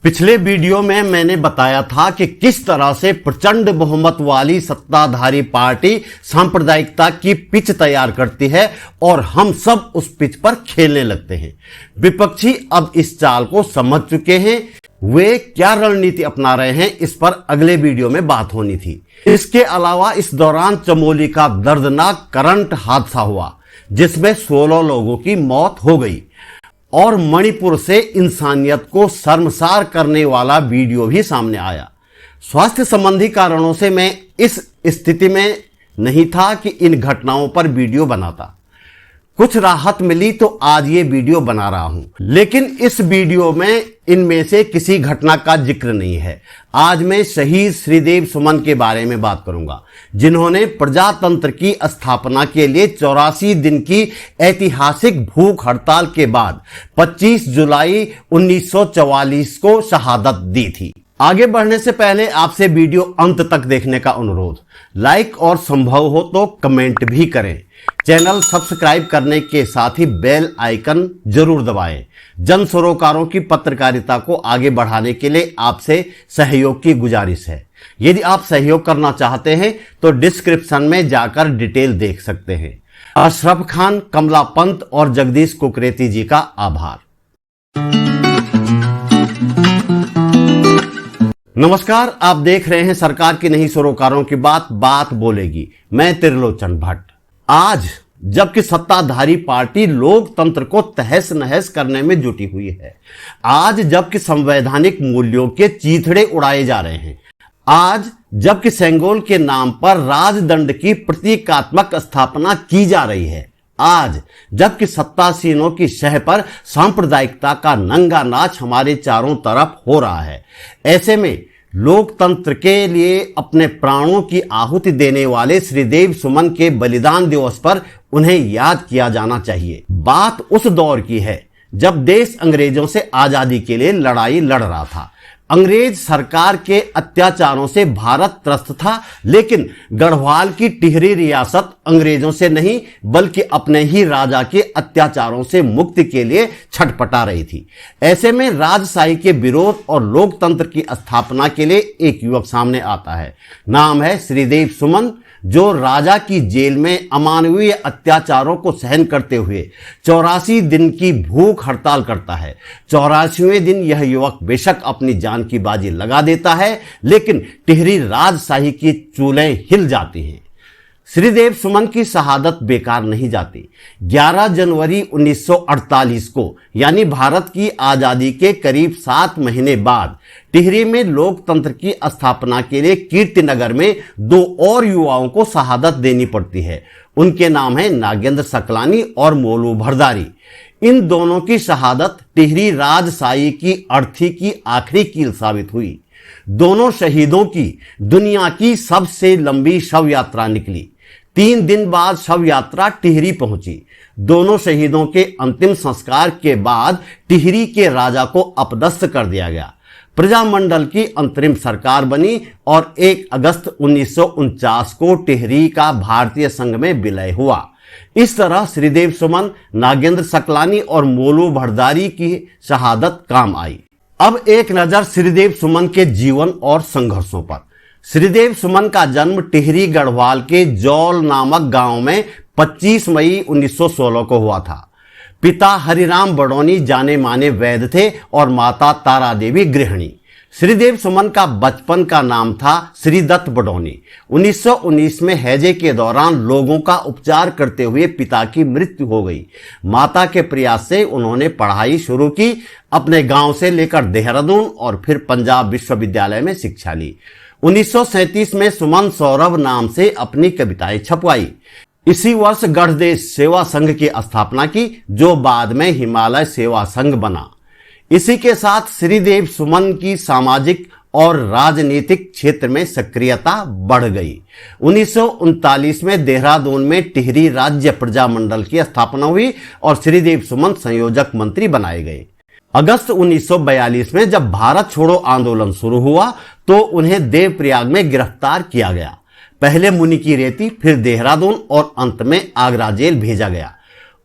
पिछले वीडियो में मैंने बताया था कि किस तरह से प्रचंड बहुमत वाली सत्ताधारी पार्टी सांप्रदायिकता की पिच तैयार करती है और हम सब उस पिच पर खेलने लगते हैं। विपक्षी अब इस चाल को समझ चुके हैं। वे क्या रणनीति अपना रहे हैं, इस पर अगले वीडियो में बात होनी थी। इसके अलावा इस दौरान चमोली का दर्दनाक करंट हादसा हुआ जिसमें 16 लोगों की मौत हो गई और मणिपुर से इंसानियत को शर्मसार करने वाला वीडियो भी सामने आया। स्वास्थ्य संबंधी कारणों से मैं इस स्थिति में नहीं था कि इन घटनाओं पर वीडियो बनाता। कुछ राहत मिली तो आज ये वीडियो बना रहा हूं, लेकिन इस वीडियो में इनमें से किसी घटना का जिक्र नहीं है। आज मैं शहीद श्रीदेव सुमन के बारे में बात करूंगा, जिन्होंने प्रजातंत्र की स्थापना के लिए 84 दिन की ऐतिहासिक भूख हड़ताल के बाद 25 जुलाई 1944 को शहादत दी थी। आगे बढ़ने से पहले आपसे वीडियो अंत तक देखने का अनुरोध, लाइक और संभव हो तो कमेंट भी करें। चैनल सब्सक्राइब करने के साथ ही बेल आइकन जरूर दबाएं। जन सरोकारों की पत्रकारिता को आगे बढ़ाने के लिए आपसे सहयोग की गुजारिश है। यदि आप सहयोग करना चाहते हैं तो डिस्क्रिप्शन में जाकर डिटेल देख सकते हैं। अशरफ खान, कमला पंत और जगदीश कुकरेती जी का आभार। नमस्कार, आप देख रहे हैं सरकार की नहीं सरोकारों की बात बोलेगी। मैं त्रिलोचन भट्ट। आज जबकि सत्ताधारी पार्टी लोकतंत्र को तहस नहस करने में जुटी हुई है, आज जबकि संवैधानिक मूल्यों के चीथड़े उड़ाए जा रहे हैं, आज जबकि सेंगोल के नाम पर राजदंड की प्रतीकात्मक स्थापना की जा रही है, आज जबकि सत्तासीनों की शह पर सांप्रदायिकता का नंगा नाच हमारे चारों तरफ हो रहा है, ऐसे में लोकतंत्र के लिए अपने प्राणों की आहुति देने वाले श्रीदेव सुमन के बलिदान दिवस पर उन्हें याद किया जाना चाहिए। बात उस दौर की है जब देश अंग्रेजों से आजादी के लिए लड़ाई लड़ रहा था। अंग्रेज सरकार के अत्याचारों से भारत त्रस्त था, लेकिन गढ़वाल की टिहरी रियासत अंग्रेजों से नहीं बल्कि अपने ही राजा के अत्याचारों से मुक्ति के लिए छटपटा रही थी। ऐसे में राजशाही के विरोध और लोकतंत्र की स्थापना के लिए एक युवक सामने आता है। नाम है श्रीदेव सुमन, जो राजा की जेल में अमानवीय अत्याचारों को सहन करते हुए 84 दिन की भूख हड़ताल करता है। 84वें दिन यह युवक बेशक अपनी जान की बाजी लगा देता है, लेकिन टिहरी राजशाही की चूलें हिल जाती हैं। श्रीदेव सुमन की शहादत बेकार नहीं जाती। 11 जनवरी 1948 को, यानी भारत की आजादी के करीब 7 महीने बाद, टिहरी में लोकतंत्र की स्थापना के लिए कीर्तिनगर में 2 और युवाओं को शहादत देनी पड़ती है। उनके नाम है नागेंद्र सकलानी और मोलू भरदारी। इन दोनों की शहादत टिहरी राजशाही की अर्थी की आखिरी कील साबित हुई। दोनों शहीदों की दुनिया की सबसे लंबी शव यात्रा निकली। 3 दिन बाद शव यात्रा टिहरी पहुंची। दोनों शहीदों के अंतिम संस्कार के बाद टिहरी के राजा को अपदस्थ कर दिया गया। प्रजामंडल की अंतरिम सरकार बनी और 1 अगस्त 1949 को टिहरी का भारतीय संघ में विलय हुआ। इस तरह श्रीदेव सुमन, नागेंद्र सकलानी और मोलू भरदारी की शहादत काम आई। अब एक नजर श्रीदेव सुमन के जीवन और संघर्षों पर। श्रीदेव सुमन का जन्म टिहरी गढ़वाल के जौल नामक गांव में 25 मई 1916 को हुआ था। पिता हरिराम बडौनी जाने माने वैद्य थे और माता तारा देवी गृहिणी। श्रीदेव सुमन का बचपन का नाम था श्रीदत्त बडौनी। 1919 में हैजे के दौरान लोगों का उपचार करते हुए पिता की मृत्यु हो गई। माता के प्रयास से उन्होंने पढ़ाई शुरू की। अपने गांव से लेकर देहरादून और फिर पंजाब विश्वविद्यालय में शिक्षा ली। 1937 में सुमन सौरभ नाम से अपनी कविताएं छपवाई। इसी वर्ष गढ़देश सेवा संघ की स्थापना की, जो बाद में हिमालय सेवा संघ बना। इसी के साथ श्रीदेव सुमन की सामाजिक और राजनीतिक क्षेत्र में सक्रियता बढ़ गई। 1939 में देहरादून में टिहरी राज्य प्रजामंडल की स्थापना हुई और श्रीदेव सुमन संयोजक मंत्री बनाए गए। अगस्त 1942 में जब भारत छोड़ो आंदोलन शुरू हुआ तो उन्हें देवप्रयाग में गिरफ्तार किया गया। पहले मुनिकीरेती, फिर देहरादून और अंत में आगरा जेल भेजा गया।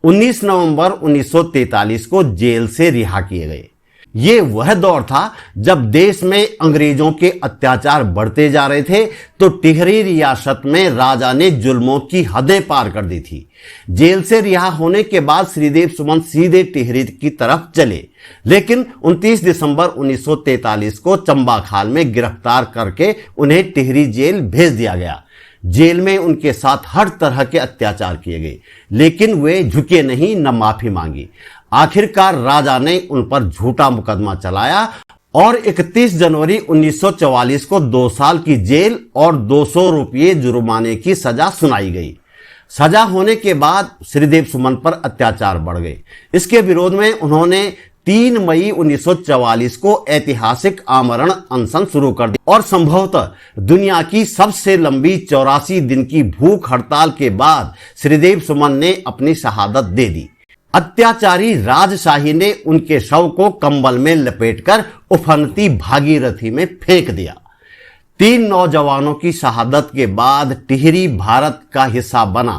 19 नवंबर 1943 को जेल से रिहा किए गए। ये वह दौर था जब देश में अंग्रेजों के अत्याचार बढ़ते जा रहे थे, तो टिहरी रियासत में राजा ने जुल्मों की हदें पार कर दी थी। जेल से रिहा होने के बाद श्रीदेव सुमन सीधे टिहरी की तरफ चले, लेकिन 29 दिसंबर 1943 को चंबा खाल में गिरफ्तार करके उन्हें टिहरी जेल भेज दिया गया। जेल में उनके साथ हर तरह के अत्याचार किए गए, लेकिन वे झुके नहीं, न माफी मांगी। आखिरकार राजा ने उन पर झूठा मुकदमा चलाया और 31 जनवरी 1944 को 2 साल की जेल और 200 रुपये जुर्माने की सजा सुनाई गई। सजा होने के बाद श्रीदेव सुमन पर अत्याचार बढ़ गए। इसके विरोध में उन्होंने 3 मई 1944 को ऐतिहासिक आमरण अनशन शुरू कर दिया और संभवतः दुनिया की सबसे लंबी 84 दिन की भूख हड़ताल के बाद श्रीदेव सुमन ने अपनी शहादत दे दी। अत्याचारी राजशाही ने उनके शव को कंबल में लपेटकर उफनती भागीरथी में फेंक दिया। 3 नौजवानों की शहादत के बाद टिहरी भारत का हिस्सा बना।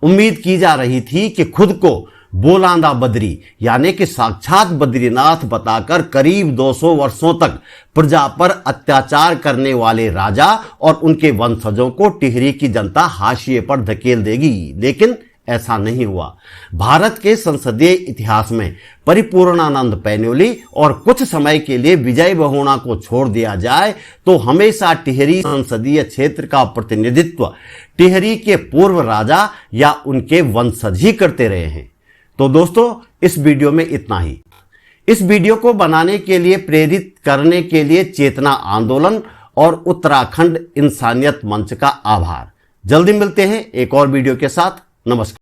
उम्मीद की जा रही थी कि खुद को बोलांदा बद्री यानी कि साक्षात बद्रीनाथ बताकर करीब 200 वर्षों तक प्रजा पर अत्याचार करने वाले राजा और उनके वंशजों को टिहरी की जनता हाशिए पर धकेल देगी, लेकिन ऐसा नहीं हुआ। भारत के संसदीय इतिहास में परिपूर्णानंद पैन्योली और कुछ समय के लिए विजय बहुगुणा को छोड़ दिया जाए तो हमेशा टिहरी संसदीय क्षेत्र का प्रतिनिधित्व टिहरी के पूर्व राजा या उनके वंशज ही करते रहे हैं। तो दोस्तों, इस वीडियो में इतना ही। इस वीडियो को बनाने के लिए प्रेरित करने के लिए चेतना आंदोलन और उत्तराखंड इंसानियत मंच का आभार। जल्दी मिलते हैं एक और वीडियो के साथ। नमस्कार।